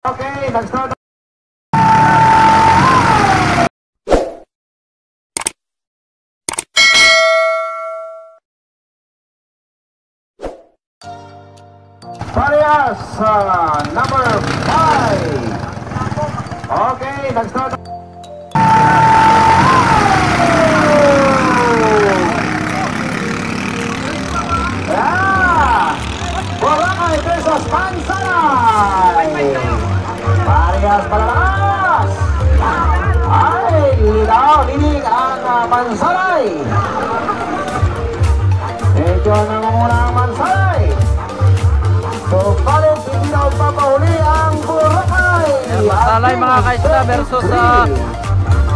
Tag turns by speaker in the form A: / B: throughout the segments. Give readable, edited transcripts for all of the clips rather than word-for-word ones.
A: Okay, nag-start. Parehas, number 5. Okay, nag-start. Boracay versus Mansalay. Parehas palalakas. Ay, linig ang Mansalay. Medyo nangunguna ang Mansalay. So, palit hindi na papahuli ang Boracay.
B: Mansalay mga kaisla versus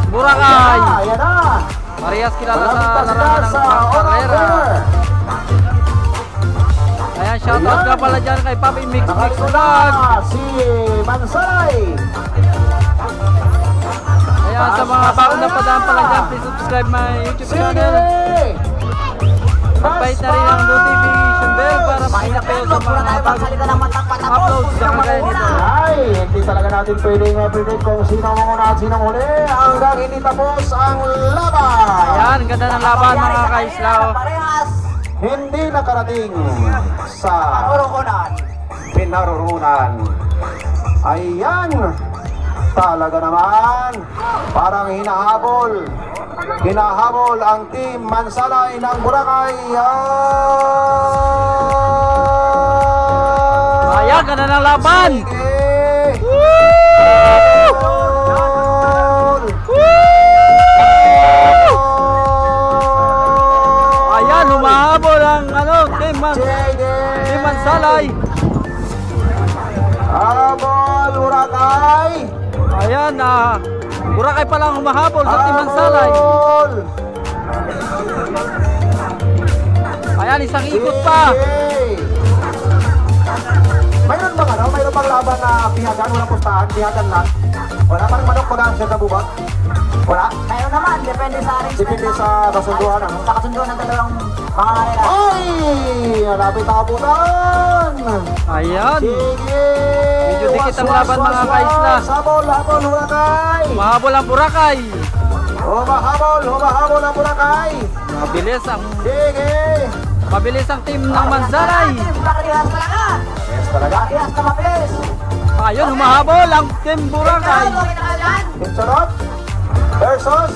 B: Boracay.
A: Ayan na.
B: Parehas kilala sa larangan ng karera. Ayan, shoutout nga pala dyan kay Papi Mix Vlog.
A: Si Mansalay.
B: Ayan, sa mga bago na padaan pala dyan, please subscribe my YouTube channel. Pagpahit na rin ang notification bell para makita kayo sa mga bagong uploads sa kagaya nito.
A: Ay, hindi talaga natin pwedeng predict kung sino muna at sino huli hanggang hindi tapos ang laban.
B: Ayan, ganda ng laban mga kaisla.
A: Hindi nakarating sa pinarurungan. Ayan, talaga naman parang hinahabol ang team Mansalay ng Boracay.
B: Ayan, ganda ng laban. Ayan, humahabol ang team Mansalay.
A: Habol Boracay.
B: Ayan, Boracay pa lang humahabol sa team Mansalay. Ayan, isang ikot pa.
A: Mayroon bang laban na pihagan, walang pustahan, pihagan lang? Wala parang manok mag-answer sa bubak? Wala?
C: Mayroon naman, depende sa rin.
A: Depende sa kasunduan, ano?
C: Sa kasunduan ng dalawang mga kanila.
A: Ay! Malapit abutan!
B: Ayan.
A: Sige!
B: Medyo dikit ang laban mga kaisla.
A: Habol, Boracay!
B: Humahabol ang Boracay.
A: Humahabol ang Boracay! Sige!
B: Mabilis ang team ng Mansalay.
C: Parehas talaga.
A: Yes talaga?
C: Parehas na mabilis.
B: Ayun, humahabol ang team Boracay.
A: Pincharot versus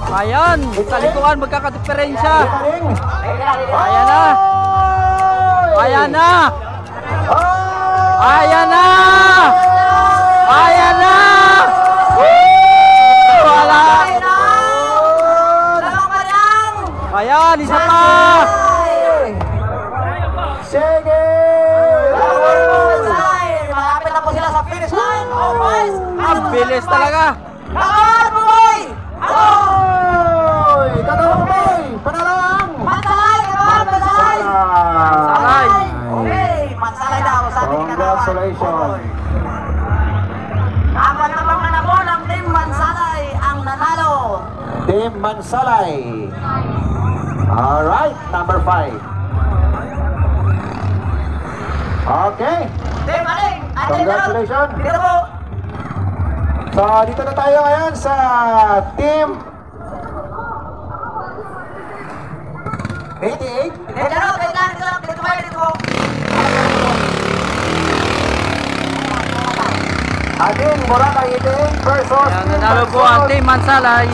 B: Ayan, sa likuan magkakadiferensya.
A: Itaring.
B: Ayan na. Ayan na. Ayan na. Ayan na. Wala. Ayan, isa pa.
A: Sige!
C: Malapit na po sila sa finish line. Oh, boys.
B: Ang bilis talaga.
C: Laban, boy!
A: Oy! Tatawag boy! Panalang!
C: Mansalay! Mansalay!
B: Salay.
C: Okay, Mansalay daw. Sabi ni Kanawan.
A: Congratulations!
C: Apat na pang nanabol ang team Mansalay ang nanalo.
A: Team Mansalay. Alright, number 5. Okay.
C: Team Aling!
A: Congratulations.
C: Dito po!
A: So, dito na tayo ngayon sa Team 88.
C: Dito lang, dito po, dito po.
A: Ating Boracay 88 versus
B: Ayan, nanalo po ang team Mansalay.